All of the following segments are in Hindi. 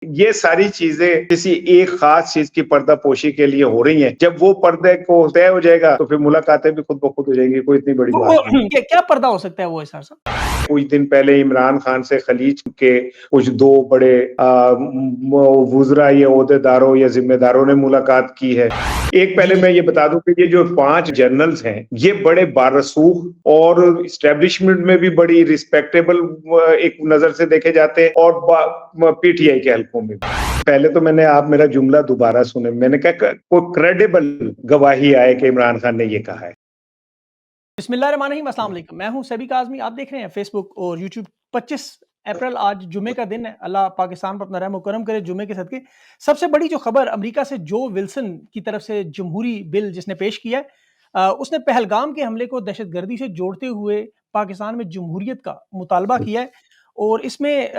ये सारी चीजें किसी एक खास चीज की पर्दापोशी के लिए हो रही हैं। जब वो पर्दे को तय हो जाएगा तो फिर मुलाकातें भी खुद ब खुद हो जाएंगी, कोई इतनी बड़ी बात नहीं। क्या पर्दा हो सकता है वो इस साहब? कुछ दिन पहले इमरान खान से खलीज के कुछ दो बड़े वुज़रा या ओहदेदारों या जिम्मेदारों ने मुलाकात की है। एक पहले मैं ये बता दूं कि ये जो 5 जनरल्स हैं, ये बड़े बारसूख और इस्टेब्लिशमेंट में भी बड़ी रिस्पेक्टेबल एक नजर से देखे जाते हैं और पीटीआई के हलकों में। पहले तो मैंने आप मेरा जुमला दोबारा सुने, मैंने कहा कोई क्रेडिबल गवाही आए कि इमरान खान ने ये कहा है। बिस्मिल्लाहिर्रहमानिर्रहीम, अस्सलाम वालेकुम। मैं हूं सभी काज़मी। आप देख रहे हैं फेसबुक और यूट्यूब। 25 अप्रैल आज जुमे का दिन है। अल्लाह पाकिस्तान पर अपना रहम और करम करे। जुमे के सदके सबसे बड़ी जो खबर अमेरिका से जो विल्सन की तरफ से जमहूरी बिल जिसने पेश किया है, उसने पहलगाम के हमले को दहशतगर्दी से जोड़ते हुए पाकिस्तान में जमहूरियत का मुतालबा किया है और इसमें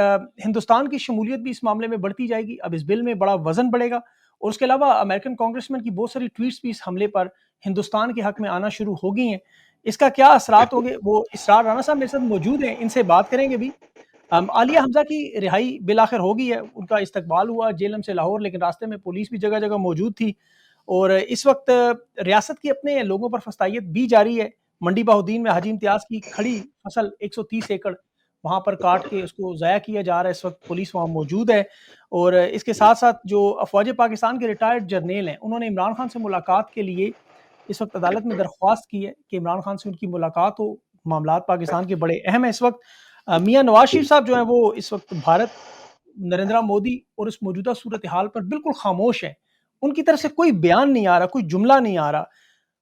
हिंदुस्तान की शमूलियत भी इस मामले में बढ़ती जाएगी। अब इस बिल में बड़ा वजन बढ़ेगा और उसके अलावा अमेरिकन कांग्रेसमैन की बहुत सारी ट्वीट्स भी इस हमले पर हिंदुस्तान के हक में आना शुरू हो गई हैं। इसका क्या असरात होंगे, वो इसरार राना साहब मेरे साथ मौजूद हैं, इनसे बात करेंगे भी। आलिया हमजा की रिहाई बिलाखिर हो गई है, उनका इस्तकबाल हुआ जेलम से लाहौर, लेकिन रास्ते में पुलिस भी जगह जगह मौजूद थी और इस वक्त रियासत की अपने लोगों पर फस्तायत भी जारी है। मंडी बहाउद्दीन में हाजी इम्तियाज़ की खड़ी फसल 130 एकड़ वहाँ पर काट के उसको ज़ाया किया जा रहा है। इस वक्त पुलिस वहाँ मौजूद है और इसके साथ साथ जो अफवाज पाकिस्तान के रिटायर्ड जर्नेल हैं, उन्होंने इमरान खान से मुलाकात के लिए इस वक्त अदालत में दरख्वास्त की है कि इमरान खान से उनकी मुलाकात हो। मामलात पाकिस्तान के बड़े अहम है इस वक्त। मियाँ नवाज शरीफ साहब जो हैं वो इस वक्त भारत, नरेंद्र मोदी और इस मौजूदा सूरत हाल पर बिल्कुल खामोश हैं। उनकी तरफ से कोई बयान नहीं आ रहा, कोई जुमला नहीं आ रहा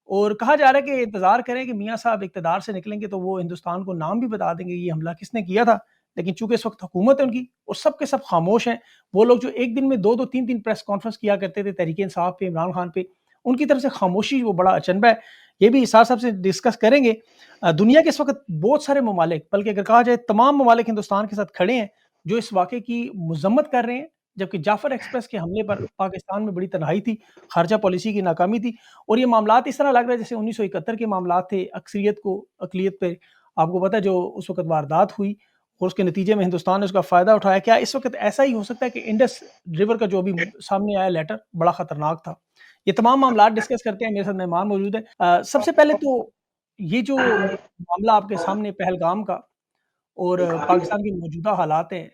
और कहा जा रहा है कि इंतज़ार करें कि मियाँ साहब इक़्तिदार से निकलेंगे तो वो हिंदुस्तान को नाम भी बता देंगे ये हमला किसने किया था। लेकिन चूँकि इस वक्त हुकूमत है उनकी और सब के सब खामोश हैं। वो लोग जो एक दिन में 2-2 3-3 प्रेस कॉन्फ्रेंस किया करते थे तहरीक इंसाफ पे, इमरान खान पे, उनकी तरफ से खामोशी वो बड़ा अचंभा है। ये भी इसार साहब से डिस्कस करेंगे। दुनिया के इस वक्त बहुत सारे ममालिक, बल्कि अगर कहा जाए तमाम ममालिक हिंदुस्तान के साथ खड़े हैं जो इस वाक़े की मज़म्मत कर रहे हैं। जबकि जाफ़र एक्सप्रेस के हमले पर पाकिस्तान में बड़ी तन्हाई थी, ख़ारजा पॉलिसी की नाकामी थी और ये मामलात इस तरह लग रहा है जैसे 1971 के मामलात थे, अक्सरियत को अक़लियत पे। आपको पता है जो उस वक़्त वारदात हुई और उसके नतीजे में हिंदुस्तान ने उसका फ़ायदा उठाया। क्या इस वक़्त ऐसा ही हो सकता है कि इंडस रिवर का जो अभी सामने आया लेटर बड़ा ख़तरनाक था? ये तमाम मामलात डिस्कस करते हैं। मेरे साथ मेहमान मौजूद हैं। सबसे पहले तो ये जो मामला आपके सामने पहलगाम का और पाकिस्तान के मौजूदा हालात हैं,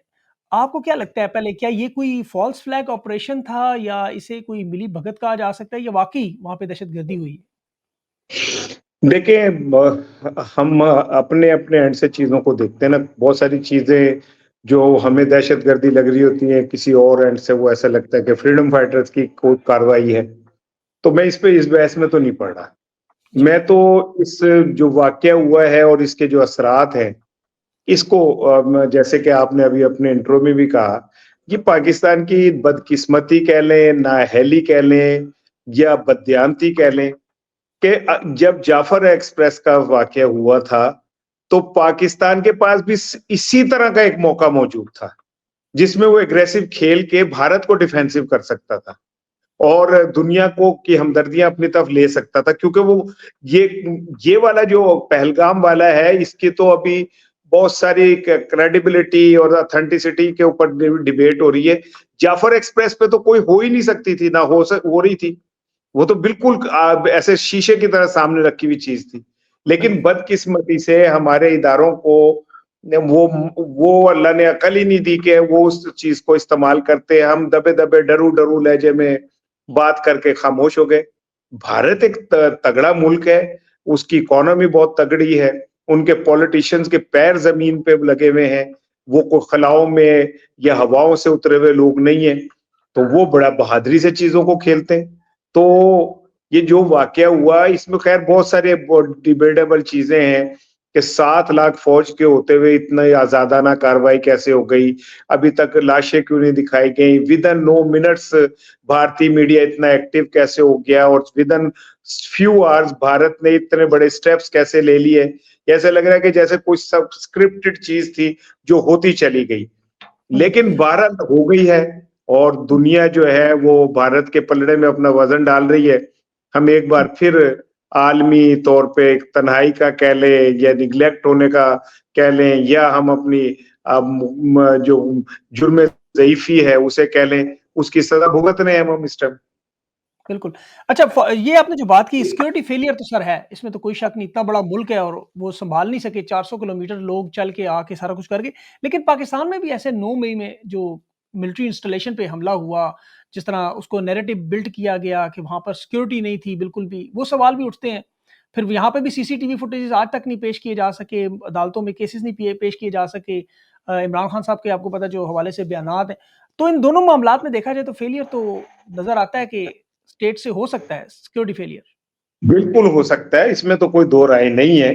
आपको क्या लगता है पहले क्या ये कोई फ़ॉल्स फ्लैग ऑपरेशन था या इसे कोई मिली भगत कहा जा सकता है या वाक़ई वहाँ पे दहशतगर्दी हुई? देखिए, हम अपने-अपने एंड से चीज़ों को देखते हैं ना, बहुत सारी चीज़ें जो हमें दहशतगर्दी लग रही होती हैं, किसी और एंड से वो ऐसा लगता है कि फ्रीडम फाइटर्स की कोई कार्रवाई है। तो मैं इस बहस में तो नहीं पड़ रहा। मैं तो इस जो वाक़या हुआ है और इसके जो असरात हैं, इसको जैसे कि आपने अभी अपने इंट्रो में भी कहा, ये पाकिस्तान की बदकिस्मती कह लें, नाअहली कह लें या बददियानती कह लें कि जब जाफर एक्सप्रेस का वाक़या हुआ था, तो पाकिस्तान के पास भी इसी तरह का एक मौका मौजूद था, जिसमें वो एग्रेसिव खेल के भारत को डिफेंसिव कर सकता था और दुनिया को की हमदर्दियां अपनी तरफ ले सकता था, क्योंकि वो ये वाला जो पहलगाम वाला है, इसकी तो अभी बहुत सारी क्रेडिबिलिटी और ऑथेंटिसिटी के ऊपर डिबेट हो रही है। जाफर एक्सप्रेस पे तो कोई हो ही नहीं सकती थी, ना हो रही थी। वो तो बिल्कुल ऐसे शीशे की तरह सामने रखी हुई चीज थी। लेकिन बदकिस्मती से हमारे इदारों को वो अल्लाह ने अकल ही नहीं दी कि वो उस चीज को इस्तेमाल करते। हम दबे दबे डरू डरू लहजे में बात करके खामोश हो गए। भारत एक तगड़ा मुल्क है, उसकी इकोनॉमी बहुत तगड़ी है, उनके पॉलिटिशियंस के पैर जमीन पे लगे हुए हैं, वो कोई खलाओं में या हवाओं से उतरे हुए लोग नहीं है, तो वो बड़ा बहादुरी से चीजों को खेलते हैं। तो ये जो वाकया हुआ, इसमें खैर बहुत सारे डिबेटेबल चीजें हैं कि 7 लाख फौज के होते हुए इतना आजादाना कार्रवाई कैसे हो गई, अभी तक लाशें क्यों नहीं दिखाई गई, विद इन नो मिनट्स भारतीय मीडिया इतना एक्टिव कैसे हो गया और with in few hours Bharat ने इतने बड़े स्टेप्स कैसे ले लिए। ऐसे लग रहा है कि जैसे कोई सब स्क्रिप्टेड चीज थी जो होती चली गई, लेकिन भारत हो गई है और दुनिया जो है वो भारत के पलड़े में अपना वजन डाल रही है। हम एक बार फिर आलमी तौर पे एक तन्हाई का कह लें या निग्लेक्ट होने का कह लें, या हम अपनी जो जुर्म ज़ईफ़ी है, उसे कह लें, उसकी सज़ा भुगत रहे हैं हम इस टाइम। बिल्कुल। अच्छा ये आपने जो बात की सिक्योरिटी फेलियर तो सर है, इसमें तो कोई शक नहीं, इतना बड़ा मुल्क है और वो सँभाल नहीं सके 400 किलोमीटर लोग चल के आके सारा कुछ करके। लेकिन पाकिस्तान में भी ऐसे 9 मई में जो मिलिट्री इंस्टॉलेशन पे हमला हुआ, जिस तरह उसको नैरेटिव बिल्ड किया गया कि वहाँ पर सिक्योरिटी नहीं थी बिल्कुल भी, वो सवाल भी उठते हैं। फिर यहाँ पे भी सीसीटीवी फुटेजेस आज तक नहीं पेश किए जा सके, अदालतों में केसेस नहीं पेश किए जा सके। इमरान खान साहब के आपको पता है जो हवाले से बयानात हैं। तो इन दोनों मामलात में देखा जाए तो फेलियर तो नज़र आता है कि स्टेट से हो सकता है सिक्योरिटी फेलियर। बिल्कुल हो सकता है, इसमें तो कोई दो राय नहीं है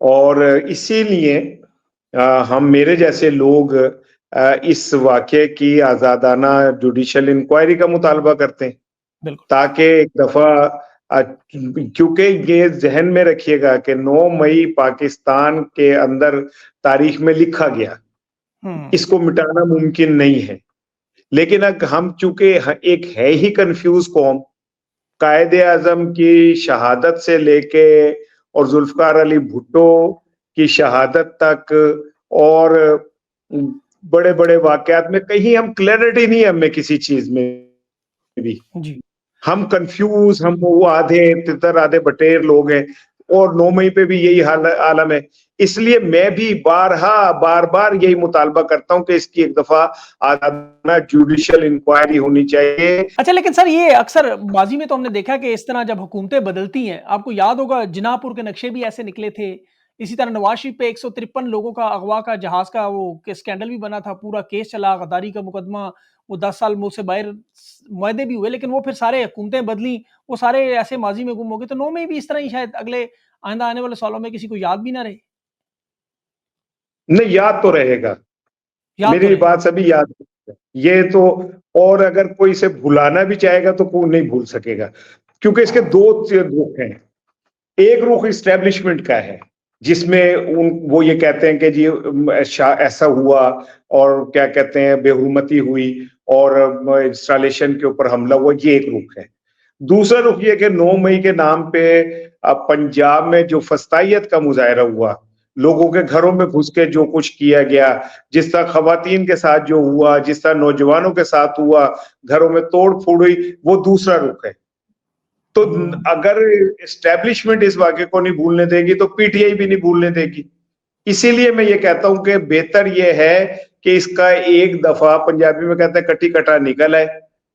और इसीलिए हम मेरे जैसे लोग इस वाक़ये की आज़ादाना जुडिशियल इंक्वायरी का मुतालबा करते हैं, बिल्कुल। ताकि एक दफ़ा क्योंकि ये ज़हन में रखिएगा कि 9 मई पाकिस्तान के अंदर तारीख में लिखा गया, इसको मिटाना मुमकिन नहीं है। लेकिन हम चूँकि एक है ही कन्फ्यूज़ कौम, कायदे-आज़म की शहादत से लेके और ज़ुल्फ़िकार अली भुट्टो की शहादत तक और बड़े-बड़े वाक़यात में कहीं हम क्लैरिटी नहीं है हमें किसी चीज़ में भी। जी। हम कन्फ्यूज़, हम वो आधे तितर आधे बटेर लोग हैं और 9 मई पे भी यही आलम है। इसलिए मैं भी बार-बार यही मुतालबा करता हूँ कि इसकी एक दफ़ा आज़ादाना जुडिशियल इंक्वायरी होनी चाहिए। अच्छा लेकिन सर ये अक्सर माज़ी में तो हमने देखा कि इस तरह जब हुकूमतें बदलती हैं, आपको याद होगा जिनापुर के नक्शे भी ऐसे निकले थे। इसी तरह नवाज़ शरीफ पे 153 लोगों का अगवा का जहाज़ का वो स्कैंडल भी बना था, पूरा केस चला, गद्दारी का मुकदमा, वो 10 साल मुल्क से बाहर मुआहदे भी हुए, लेकिन वो फिर सारे हुकूमतें बदली, वो सारे ऐसे माज़ी में गुम हो गए। तो 9 मई भी इस तरह ही शायद अगले आइंदा आने वाले सालों में किसी को याद भी ना रहे। नहीं, याद तो रहेगा। याद तो मेरी रहेगा। बात सभी याद रखेगा। ये तो और अगर कोई इसे भुलाना भी चाहेगा तो कोई नहीं भूल सकेगा। क्योंकि इसके 2 रुख हैं। एक रुख एस्टेब्लिशमेंट का है, जिसमें वो ये कहते हैं कि जी ऐसा हुआ और क्या कहते हैं बेहुरमती हुई और इंस्टॉलेशन के ऊपर हमला हुआ, ये एक रुख है। दूसरा रुख ये कि 9 मई के नाम पे पंजाब में जो फस्तायत का मुजाहरा हुआ, लोगों के घरों में घुस के जो कुछ किया गया, जिस तरह खवातीन के साथ जो हुआ, जिस तरह नौजवानों के साथ हुआ, घरों में तोड़-फोड़ हुई, वो दूसरा रुख है। तो अगर एस्टेब्लिशमेंट इस वाक़ये को नहीं भूलने देगी, तो पीटीआई भी नहीं भूलने देगी। इसीलिए मैं ये कहता हूँ कि बेहतर ये है कि इसका एक दफ़ा पंजाबी में कहते हैं कटी-कटा निकल आए,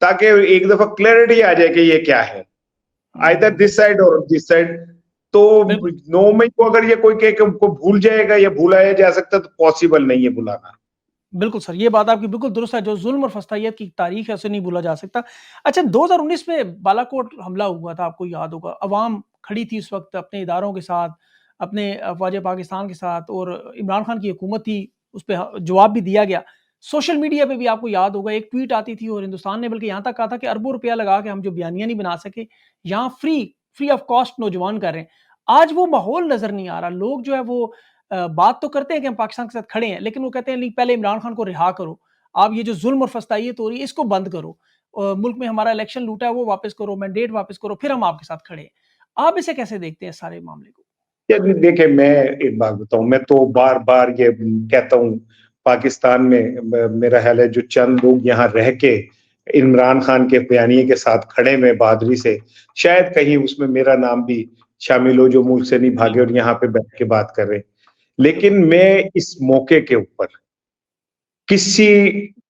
ताकि एक दफ़ा क्लैरिटी आ जाए कि ये क्या है। आइदर दिस साइड और दिस साइड। तो बिल्कुल। 9 मई को अगर ये कोई कहे कि उनको भूल जाएगा या भुलाया जा सकता है, तो पॉसिबल नहीं है भुलाना। बिल्कुल सर, ये बात आपकी बिल्कुल दुरुस्त है, जो ज़ुल्म और फस्तायत की तारीख़ है, उसे नहीं भूला जा सकता। अच्छा 2019 में बालाकोट हमला हुआ था, आपको याद होगा। अवाम खड़ी थी उस वक़्त अपने इदारों के साथ, अपने अफ़वाज पाकिस्तान के साथ और इमरान खान की हुकूमत थी, उस पे जवाब भी दिया गया। सोशल मीडिया पे भी आपको याद होगा एक ट्वीट आती थी और हिंदुस्तान ने बल्कि यहाँ तक कहा था कि अरबों रुपया लगा के हम जो बयानिया नहीं बना सके, यहाँ फ्री ऑफ कॉस्ट नौजवान कर रहे हैं। आज वो माहौल नज़र नहीं आ रहा, लोग जो है वो बात तो करते हैं कि हम पाकिस्तान के साथ खड़े हैं, लेकिन वो कहते हैं नहीं पहले इमरान खान को रिहा करो। आप ये जो ज़ुल्म और फस्तायत हो रही है इसको बंद करो। मुल्क में हमारा इलेक्शन लूटा है वो वापस करो, मैंडेट वापस करो, फिर हम आपके साथ खड़े हैं। आप इसे कैसे देखते हैं सारे मामले को? या देखिए, मैं एक बात बताऊँ, मैं तो बार-बार ये कहता हूँ, पाकिस्तान में मेरा ख़्याल है जो चंद लोग यहाँ रह के इमरान खान के बयानिए के साथ खड़े में बहादुरी से, शायद कहीं उसमें मेरा नाम भी शामिल हो, जो मुल्क से नहीं भागे और यहाँ पे बैठ के बात कर रहे हैं। लेकिन मैं इस मौके के ऊपर किसी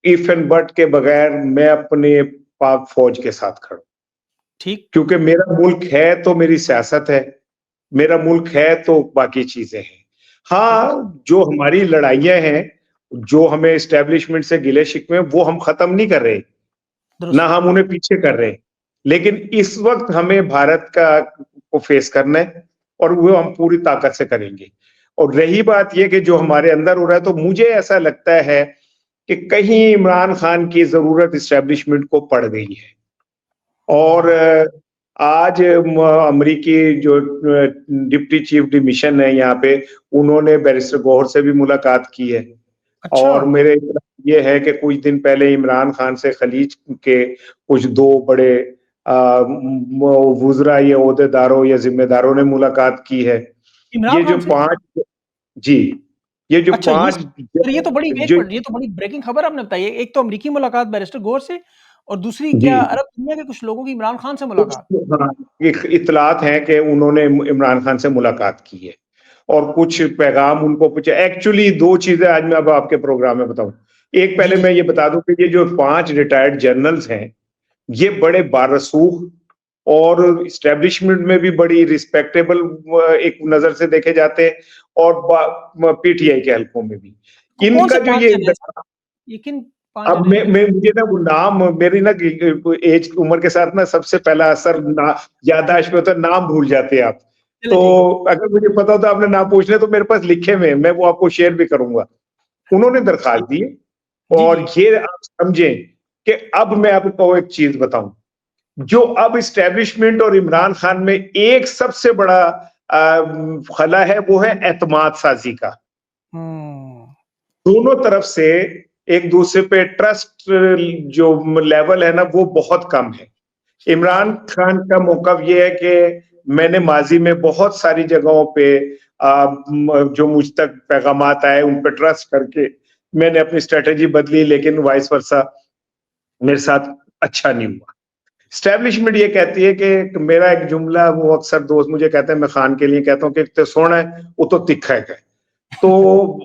इफ एंड बट के बगैर मैं अपने पाक फौज के साथ खड़ा हूं। ठीक। क्योंकि मेरा मुल्क है तो मेरी सियासत है, मेरा मुल्क है तो बाकी चीजें हैं। बिल्कुल। हाँ, जो हमारी लड़ाइयां हैं, जो हमें एस्टेब्लिशमेंट से गिले शिकवे, वो हम खत्म नहीं कर रहे, ना दुरुस्त। हम उन्हें पीछे कर रहे। लेकिन इस वक्त हमें भारत का को फेस करना है और वो हम पूरी ताकत से करेंगे। और रही बात ये कि जो हमारे अंदर हो रहा है, तो मुझे ऐसा लगता है कि कहीं इमरान खान की जरूरत एस्टेब्लिशमेंट को पड़ गई है। और आज अमरीकी जो डिप्टी चीफ डी मिशन है यहाँ पे, उन्होंने बैरिस्टर गौहर से भी मुलाकात की है। अच्छा। और मेरे ये है कि कुछ दिन पहले इमरान खान से खलीज के कुछ 2 बड़े वुज़रा या ओहदेदारों या जिम्मेदारों ने मुलाकात की है। ये इमरान जो खान से? 5 जी। ये जो अच्छा, ये 5 सर ये तो बड़ी एक जो मिनट, ये तो बड़ी ब्रेकिंग खबर आपने बताई है। एक तो अमेरिकी मुलाकात बैरिस्टर गौर से और दूसरी जी, क्या अरब दुनिया के कुछ लोगों की इमरान खान से कुछ मुलाकात? हाँ, इत्तलात हैं कि उन्होंने इमरान खान से मुलाकात की है और कुछ पैगाम उनको पूछे। एक्चुअली 2 चीज़ें आज मैं अब आपके प्रोग्राम में बताऊँ। एक जी, पहले जी। मैं ये बता दूँ कि ये जो 5 रिटायर्ड जनरल्स हैं, ये बड़े बारसूख और एस्टेब्लिशमेंट में भी बड़ी रिस्पेक्टेबल एक नज़र से देखे जाते हैं और पीटीआई के हलकों में भी। कौन इनका से जो 5 ये जन हैं सर? ये किन 5 अब जने हैं? मैं मुझे ना वो नाम मेरी ना एज उम्र के साथ ना सबसे पहला असर ना याददाश्त पे होता है, नाम भूल जाते हैं आप। चलिए तो ठीक है। अगर मुझे पता होता आपने नाम पूछने तो मेरे पास लिखे हुए हैं, मैं वो आपको शेयर भी करूंगा। उन्होंने दरखास्त ठीक। दी जी, और जी। ये आप समझें कि अब मैं आपको एक चीज बताऊं, जो अब इस्टेब्लिशमेंट और इमरान खान में एक सबसे बड़ा खला है, वो है एतमाद साजी का। हुँ। दोनों तरफ से एक दूसरे पे ट्रस्ट जो लेवल है ना वो बहुत कम है। इमरान खान का मौकफ ये है कि मैंने माजी में बहुत सारी जगहों पे जो मुझ तक पैगामात आए उन पे ट्रस्ट करके मैंने अपनी स्ट्रेटेजी बदली, लेकिन वाइस वर्सा मेरे साथ अच्छा नहीं हुआ। स्टैब्लिशमेंट ये कहती है कि मेरा एक जुमला वो अक्सर दोस्त मुझे कहते हैं, मैं खान के लिए कहता हूँ कि तो सोना है वो तो तिखा है। तो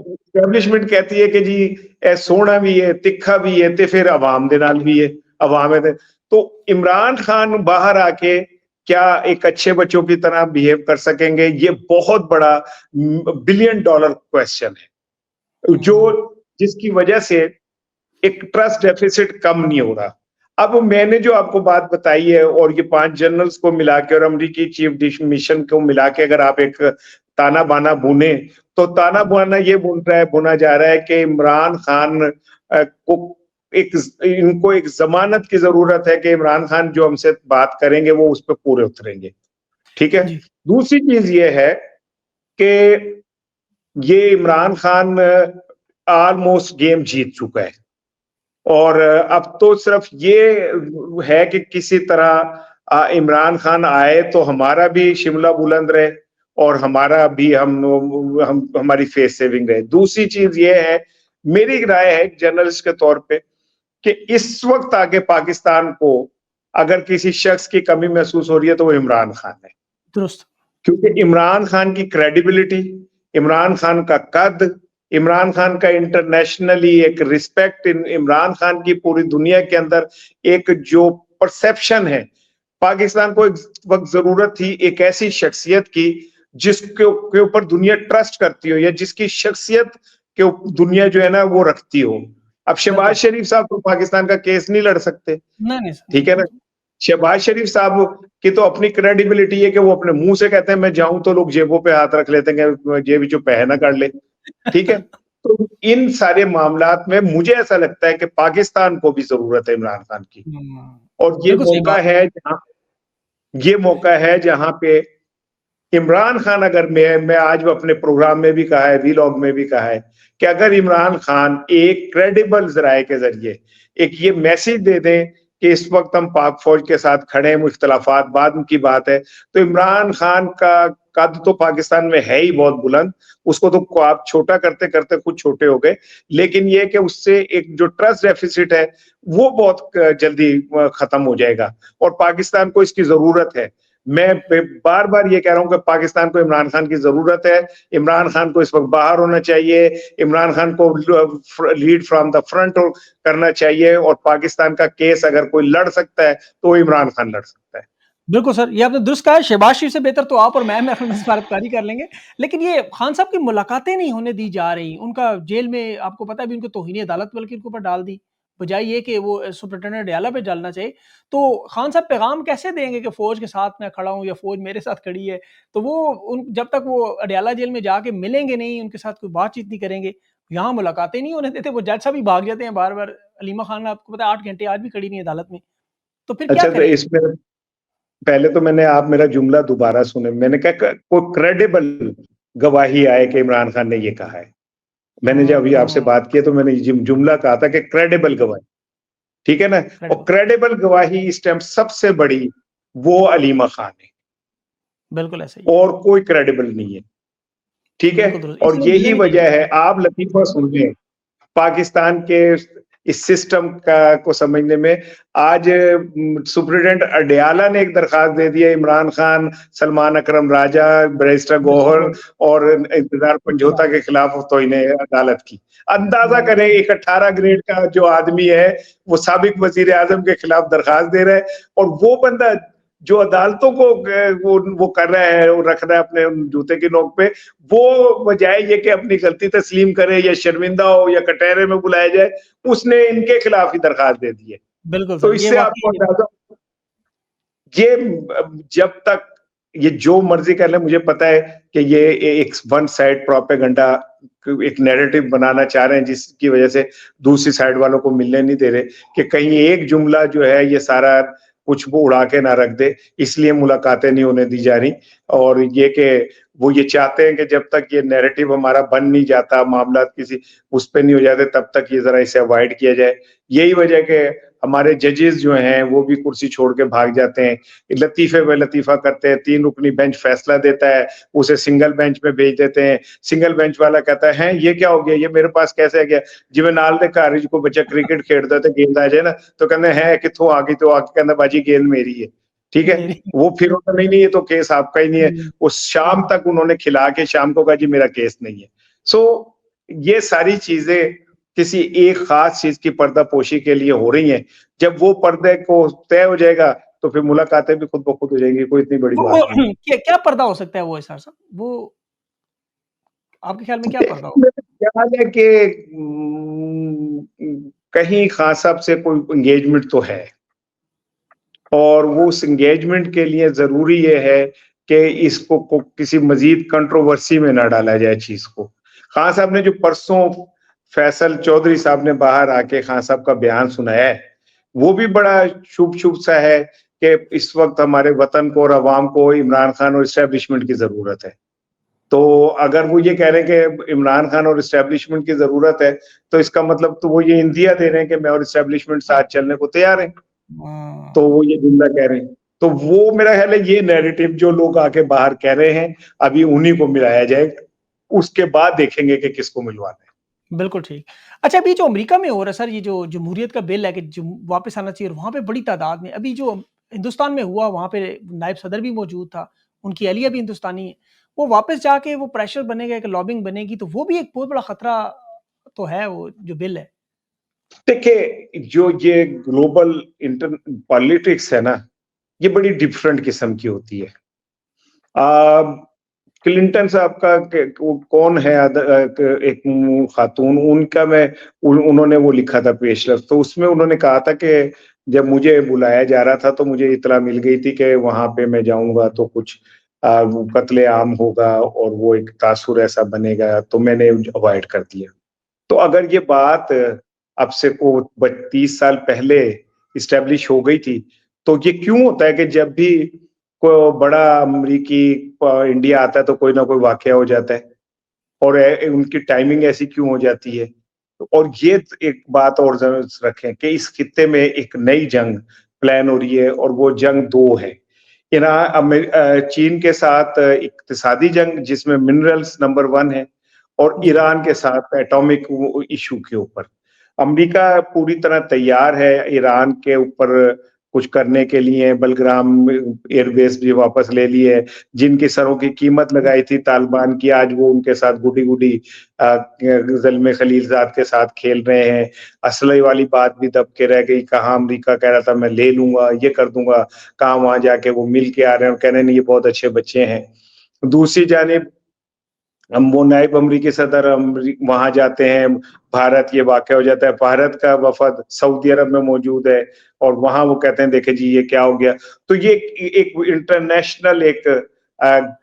एस्टैब्लिशमेंट कहती है कि जी सोना भी है, तिखा भी है, ते फिर अवाम दे नाल भी है, अवाम है। तो इमरान खान बाहर आके क्या एक अच्छे बच्चों की तरह बिहेव कर सकेंगे, ये बहुत बड़ा बिलियन डॉलर क्वेश्चन है, जो हुँ। जिसकी वजह से एक ट्रस्ट डेफिसिट कम नहीं हो रहा। अब मैंने जो आपको बात बताई है और ये 5 जनरल्स को मिला के और अमरीकी चीफ डिश मिशन को मिला के अगर आप एक ताना बाना बुने, तो ताना बाना ये बुना जा रहा है कि इमरान खान को एक इनको एक जमानत की जरूरत है कि इमरान खान जो हमसे बात करेंगे वो उस पर पूरे उतरेंगे। ठीक है। जी। दूसरी चीज ये है कि ये इमरान खान ऑलमोस्ट गेम जीत चुका है और अब तो सिर्फ ये है कि किसी तरह इमरान खान आए तो हमारा भी शिमला बुलंद रहे और हमारा भी हम हमारी फेस सेविंग रहे। दूसरी चीज ये है, मेरी राय है एक जर्नलिस्ट के तौर पे, कि इस वक्त आगे पाकिस्तान को अगर किसी शख्स की कमी महसूस हो रही है तो वो इमरान खान है। दुरुस्त। क्योंकि इमरान खान की क्रेडिबिलिटी, इमरान खान का कद, इमरान खान का इंटरनेशनली एक रिस्पेक्ट, इमरान खान की पूरी दुनिया के अंदर एक जो परसेप्शन है, पाकिस्तान को एक वक्त जरूरत थी एक ऐसी शख्सियत की जिसके ऊपर दुनिया ट्रस्ट करती हो या जिसकी शख्सियत के दुनिया जो है ना वो रखती हो। अब शहबाज बिल्कुल। शरीफ साहब तो पाकिस्तान का केस नहीं लड़ सकते, नहीं, नहीं सर, ठीक है ना। नहीं। शहबाज शरीफ साहब की तो अपनी क्रेडिबिलिटी है कि वो अपने मुंह से कहते हैं मैं जाऊं तो लोग जेबों पे हाथ रख लेते हैं कि जेब जो पहना कर ले, ठीक है। तो इन सारे मामलात में मुझे ऐसा लगता है कि पाकिस्तान को भी जरूरत है इमरान खान की हुँ। और बिल्कुल सही बात। ये मौका है जहां पे इमरान खान, अगर मैं आज अपने प्रोग्राम में भी कहा है, वीलॉग में भी कहा है कि अगर इमरान खान एक क्रेडिबल जराए के जरिए एक ये मैसेज दे दें कि इस वक्त हम पाक फौज के साथ खड़े हैं, मुख्तलाफात बाद की बात है, तो इमरान खान का कद तो पाकिस्तान में है ही बहुत बुलंद, उसको तो आप छोटा करते करते खुद छोटे हो गए, लेकिन ये कि उससे एक जो ट्रस्ट डेफिसिट है वो बहुत जल्दी खत्म हो जाएगा और पाकिस्तान को इसकी जरूरत है। मैं बार बार ये कह रहा हूं कि पाकिस्तान को इमरान खान की जरूरत है, इमरान खान को इस वक्त बाहर होना चाहिए, इमरान खान को लीड फ्रॉम द फ्रंट करना चाहिए और पाकिस्तान का केस अगर कोई लड़ सकता है तो इमरान खान लड़ सकता है। बिल्कुल सर, ये आपने दुरुस्त कहा है, शहबाज शरीफ से बेहतर तो आप और मैं सिफारतकारी कर लेंगे। लेकिन ये खान साहब की मुलाकातें नहीं होने दी जा रही। उनका जेल में आपको पता है अभी उनको तौहीन अदालत बल्कि उनके ऊपर डाल दी। बजाय ये कि वो सुपरिटेंडेंट अडयाला पे डालना चाहिए। तो खान साहब पैगाम कैसे देंगे कि फ़ौज के साथ मैं खड़ा हूँ या फ़ौज मेरे साथ खड़ी है। तो वो उन जब तक वो अडयाला जेल में जाके मिलेंगे नहीं, उनके साथ कोई बातचीत नहीं करेंगे, यहाँ मुलाकातें नहीं होने देते। वो जज साहब भी भाग जाते हैं बार-बार। अलीमा खान आपको पता है 8 घंटे आज भी खड़ी नहीं है अदालत में। तो फिर क्या अच्छा, तो करें? इसमें पहले तो मैंने आप मेरा जुमला दोबारा सुने, मैंने कहा कोई क्रेडिबल गवाही आए कि इमरान खान ने ये कहा है। मैंने जब अभी आपसे हुँ। बात की तो मैंने जुमला कहा था कि क्रेडिबल गवाही, ठीक है ना। और क्रेडिबल। क्रेडिबल गवाही इस टाइम सबसे बड़ी वो अलीमा खान है बिल्कुल ऐसा ही है। और कोई क्रेडिबल नहीं है। ठीक है? बिल्कुल दुरुस्त, और इसलिए मिलने यही नहीं वजह देंगे। है, आप लतीफ़ा सुन लें, पाकिस्तान के इस सिस्टम का को समझने में आज सुप्रीटेंडेंट अडयाला ने एक दरखास्त दे दी है इमरान खान, सलमान अकरम राजा, बैरिस्टर गौहर बिल्कुल, और इंतज़ार पंजोता के खिलाफ तौहीने अदालत की। अंदाज़ा करें बिल्कुल, एक 18 ग्रेड का जो आदमी है, वो साबिक वज़ीर-ए-आज़म के खिलाफ दरखास्त दे रहा है और वो बंदा जो अदालतों को वो कर रहा है, वो रख रहा है अपने जूते की नोक पे, वो बजाय ये कि अपनी गलती तस्लीम करे या शर्मिंदा हो या कटहरे में बुलाया जाए, उसने इनके खिलाफ ही दरखास्त दे दी है। बिल्कुल तो सर, ये इससे आपको वाक़ई अंदाजा ये जब तक ये जो मर्जी कर ले, मुझे पता है कि ये एक वन साइड प्रोपेगेंडा एक नैरेटिव बनाना चाह रहे हैं जिसकी वजह से दूसरी साइड वालों को मिलने नहीं दे रहे कि कहीं एक जुमला जो है ये सारा कुछ वो उड़ा के ना रख दे, इसलिए मुलाकातें नहीं होने दी जा रही और ये कि वो ये चाहते हैं कि जब तक ये नैरेटिव हमारा बन नहीं जाता, मामला किसी उस पे नहीं हो जाते, तब तक ये जरा इसे अवॉइड किया जाए। यही वजह के हमारे जजेस जो हैं वो भी कुर्सी छोड़ के भाग जाते हैं, लतीफे पे लतीफा करते हैं, 3 रुकनी बेंच फैसला देता है, उसे सिंगल बेंच पे भेज देते हैं, सिंगल बेंच वाला कहता है, हैं ये क्या हो गया, ये मेरे पास कैसे आ गया? जिवें नाल दे घर च कोई बच्चा क्रिकेट खेडदा ते गेंद आ जाए ना, तो कहंदे हैं कित्थों आ गई? तो आके कहंदा बाजी गेंद मेरी है, ठीक है? मेरी वो फिर होता नहीं, नहीं ये तो केस आपका ही नहीं है, वो शाम तक उन्होंने खिला के शाम को कहा जी मेरा केस नहीं है। सो ये सारी चीज़ें किसी एक ख़ास चीज़ की पर्दापोशी के लिए हो रही हैं, जब वो पर्दे को तय हो जाएगा, तो फिर मुलाकातें भी खुद ब खुद हो जाएँगी, कोई इतनी बड़ी तो बात नहीं है। क्या क्या पर्दा हो सकता है वो इरशाद साहब? वो आपके ख्याल में क्या पर्दा हो? मेरा ख्याल है कि कहीं खान साहब से कोई एंगेजमेंट तो है और वो उस एंगेजमेंट के लिए ज़रूरी ये है कि इसको को किसी मज़ीद कंट्रोवर्सी में ना डाला जाए चीज़ को। खान साहब ने जो परसों फैसल चौधरी साहब ने बाहर आके खान साहब का बयान सुनाया है, वो भी बड़ा शुभ-शुभ सा है कि इस वक़्त हमारे वतन को और अवाम को इमरान खान और एस्टेब्लिशमेंट की ज़रूरत है। तो अगर वो ये कह रहे हैं कि इमरान खान और एस्टेब्लिशमेंट की ज़रूरत है, तो इसका मतलब तो वो ये इंदिया दे रहे हैं कि मैं और एस्टेब्लिशमेंट साथ चलने को तैयार हैं। हाँ, तो वो ये जुमला कह रहे हैं। तो वो मेरा ख़्याल है ये नैरेटिव जो लोग आके बाहर कह रहे हैं, अभी उन्हीं को मिलाया जाएगा। उसके बाद देखेंगे कि किसको मिलवाना है। बिल्कुल ठीक। अच्छा अभी जो अमेरिका में हो रहा है सर ये जो जमहूरियत का बिल है कि जम वापस आना चाहिए और वहाँ पे बड़ी तादाद में अभी जो हिंदुस्तान में हुआ वहाँ पे नायब सदर भी मौजूद था, उनकी अहलिया भी हिंदुस्तानी है। वो वापस जाके वो प्रेशर बनेगा, एक लॉबिंग बनेगी तो वो भी एक बहुत बड़ा खतरा तो है वो जो बिल है। देखिए, जो ये ग्लोबल इंटर पॉलिटिक्स है ना, ये बड़ी डिफरेंट किस्म की होती है। अ, क्लिंटन साहब का वो कौन है एक खातून उनका मैं उन्होंने वो लिखा था पेशरफ तो उसमें उन्होंने कहा था कि जब मुझे बुलाया जा रहा था तो मुझे इत्तला मिल गई थी कि वहां पे मैं जाऊंगा तो कुछ वो कत्ले आम होगा और वो एक तासुर ऐसा बनेगा तो मैंने अवॉइड कर दिया। तो अगर ये बात अब से को 30 साल पहले इस्टेब्लिश हो गई थी, तो ये क्यों होता है कि जब भी को बड़ा अमरीकी इंडिया आता है तो कोई ना कोई वाकया हो जाता है और उनकी टाइमिंग ऐसी क्यों हो जाती है? और ये एक बात और ज़रूर रखें कि इस खित्ते में एक नई जंग प्लान हो रही है और वो जंग 2 है। चीन के साथ इक्तिसादी जंग जिसमें मिनरल्स नंबर 1 है और जी। ईरान के साथ एटॉमिक वो इश्यू के ऊपर। अमेरिका पूरी तरह तैयार है ईरान के ऊपर कुछ करने के लिए बलग्राम एयरबेस भी वापस ले ली है। जिनकी सरों की कीमत लगाई थी तालिबान की आज वो उनके साथ गुडी-गुडी ज़ल्मे खलीलज़ाद के साथ खेल रहे हैं। असलहे वाली बात भी दब के रह गई, कहाँ अमेरिका कह रहा था मैं ले लूँगा, ये कर दूँगा, कहाँ वहाँ जाके वो मिल के आ रहे हैं और कह रहे हैं नहीं ये बहुत अच्छे बच्चे हैं। दूसरी जानिब हम वो नायब अमरीकी सदर वहाँ जाते हैं, भारत ये वाक़या हो जाता है, भारत का वफ़द सऊदी अरब में मौजूद है और वहाँ वो कहते हैं देखें जी ये क्या हो गया? तो ये एक इंटरनेशनल एक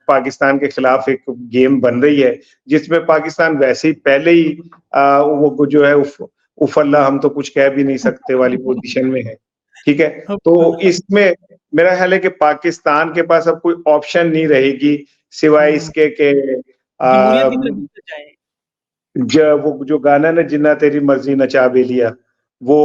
पाकिस्तान के खिलाफ एक गेम बन रही है, जिसमें पाकिस्तान वैसे ही पहले ही वो जो है उफ़ अल्लाह हम तो कुछ कह भी नहीं सकते वाली पोज़ीशन में है, ठीक है? तो इसमें मेरा ख़्याल है कि पाकिस्तान के पास अब कोई ऑप्शन नहीं रहेगी सिवाय हुँ, इसके कि जमहूरियत की तरफ अम, जाए। वो जो गाना ना जिन्ना तेरी मर्ज़ी नचा बेलिया, वो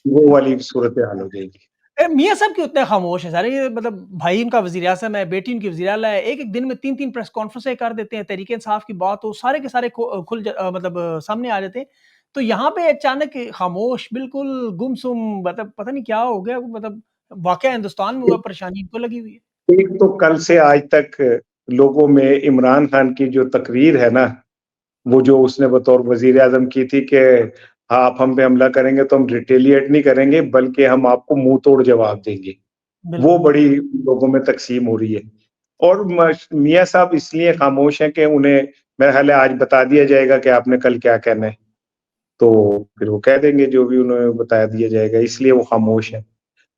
वो वाली सूरत-ए-हाल हो जाएगी। मियाँ साहब क्यों इतने खामोश हैं सारे? ये मतलब भाई उनका वज़ीर-ए-आज़म है, बेटी उनकी वज़ीर-ए-आला है, एक-एक दिन में 3-3 प्रेस कॉन्फ्रेंसें कर देते हैं, तहरीक-ए-इंसाफ की बात हो, सारे के सारे मतलब सामने आ जाते हैं। तो यहाँ पे अचानक खामोश, बिल्कुल गुमसुम, मतलब पता नहीं क्या हो गया, मतलब वाक़या हिंदुस्तान में हुआ, परेशानी इनको लगी हुई है। एक तो कल से आज तक लोगों में इमरान खान की जो तकरीर है ना, वो जो उसने बतौर वज़ीर आज़म की थी कि आप हम पे हमला करेंगे तो हम रिटेलिएट नहीं करेंगे, बल्कि हम आपको मुँह तोड़ जवाब देंगे। वो बिल्कुल, बड़ी लोगों में तक़सीम हो रही है। और मियाँ साहब इसलिए खामोश हैं कि उन्हें मेरा ख़्याल है आज बता दिया जाएगा कि आपने कल क्या कहना है, तो फिर वो कह देंगे जो भी उन्हें बता दिया जाएगा, इसलिए वो खामोश हैं।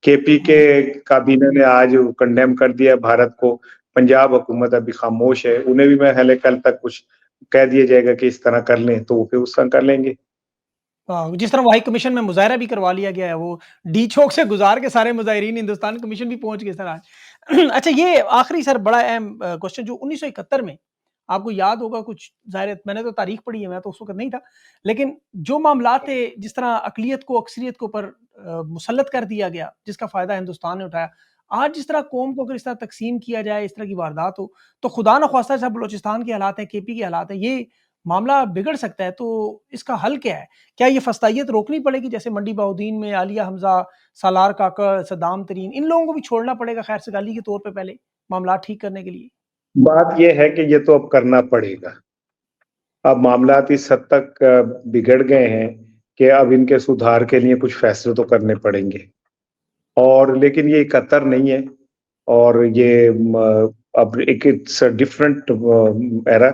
केपी हाँ, के काबीना ने आज कंडेम कर दिया भारत को, पंजाब हुकूमत अभी खामोश है, उन्हें भी मेरा ख़्याल है कल तक कुछ कह दिया जाएगा कि इस तरह कर लें, तो वो फिर उस तरह कर लेंगे। हाँ, जिस तरह वाई कमीशन में मुज़ाहिरा भी करवा लिया गया है, वो डी चौक से गुज़ार के सारे मुज़ाहिरीन हिंदुस्तान कमीशन भी पहुँच गए सर आज। अच्छा, ये आखिरी सर बड़ा अहम क्वेश्चन, जो 1971 में आपको याद होगा कुछ, ज़ाहिर है मैंने तो तारीख पढ़ी है, मैं तो उस वक़्त नहीं था। लेकिन जो मामलात थे, जिस तरह अक़लियत को अक्सरियत के ऊपर मुसल्लत कर दिया गया, जिसका फ़ायदा हिंदुस्तान ने उठाया। आज जिस तरह कौम को अगर इस तरह तक़सीम किया जाए, इस तरह की वारदात हो, तो खुदा न ख़्वास्ता जैसा बलूचिस्तान के हालात हैं, केपी के हालात हैं, ये मामला बिगड़ सकता है, तो इसका हल क्या है? क्या ये फस्तायत रोकनी पड़ेगी, जैसे मंडी बहाउद्दीन में आलिया हमज़ा, सालार काकड़, सद्दाम तरीन, इन लोगों को भी छोड़ना पड़ेगा खैर सगाली के तौर पे पहले, मामलात ठीक करने के लिए? बात ये है कि ये तो अब करना पड़ेगा। अब मामलात इस हद तक बिगड़ गए हैं कि अब इनके सुधार के लिए कुछ फैसले तो करने पड़ेंगे। और लेकिन ये 71 नहीं है और ये अब एक इट्स अ डिफरेंट एरा,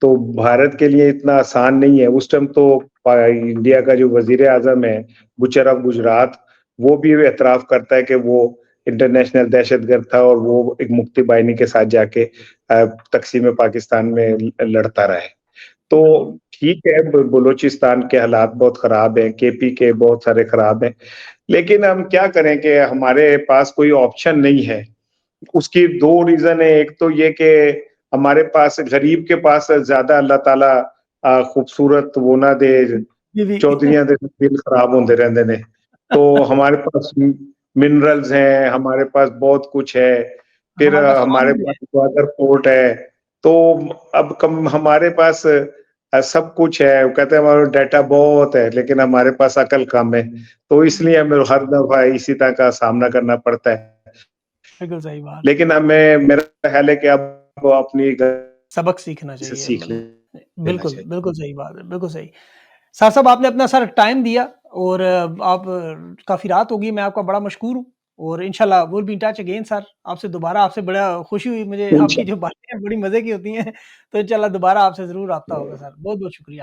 तो भारत के लिए इतना आसान नहीं है। उस टाइम तो इंडिया का जो वज़ीर आज़म है, मुशर्रफ गुजरात, वो भी एतराफ़ करता है कि वो इंटरनेशनल दहशतगर्द था और वो एक मुक्ति बाहिनी के साथ जाके तक़सीम पाकिस्तान में लड़ता रहा है। बिल्कुल। तो ठीक है, बलूचिस्तान के हालात बहुत ख़राब हैं, केपी के बहुत सारे ख़राब हैं, लेकिन हम क्या करें कि हमारे पास कोई ऑप्शन नहीं है। उसकी 2 रीज़न है, एक तो ये कि हमारे पास गरीब के पास ज़्यादा अल्लाह ताला खूबसूरत वो ना दे, जी, जी। चौधरियाँ दे दिल ख़राब होंदे रहंदे ने। तो हमारे पास मिनरल्स हैं, हमारे पास बहुत कुछ है, फिर हमारे पास हमारे क़ानून भी पास है। ग्वादर पोर्ट है, तो अब कम हमारे पास सब कुछ है। वो कहते हैं हमारा डाटा बहुत है, लेकिन हमारे पास अकल कम है, तो इसलिए हमें हर दफ़ा इसी तरह का सामना करना पड़ता है। बिल्कुल सही बात है। लेकिन हमें मेरा ख़्याल है कि अब अपनी सबक सीखना से चाहिए सीख लेना बिल्कुल, चाहिए। बिल्कुल सही बात है, बिल्कुल सही। साहब साहब आपने अपना सर टाइम दिया, और आप काफ़ी रात हो गई, मैं आपका बड़ा मशकूर हूँ, और इंशाल्लाह will be in touch again sir, आपसे दोबारा, आपसे बड़ा खुशी हुई मुझे, आपकी जो बातें हैं बड़ी मज़े की होती हैं, तो इंशाल्लाह दोबारा आपसे ज़रूर राब्ता होगा इंशा सर। बहुत-बहुत शुक्रिया।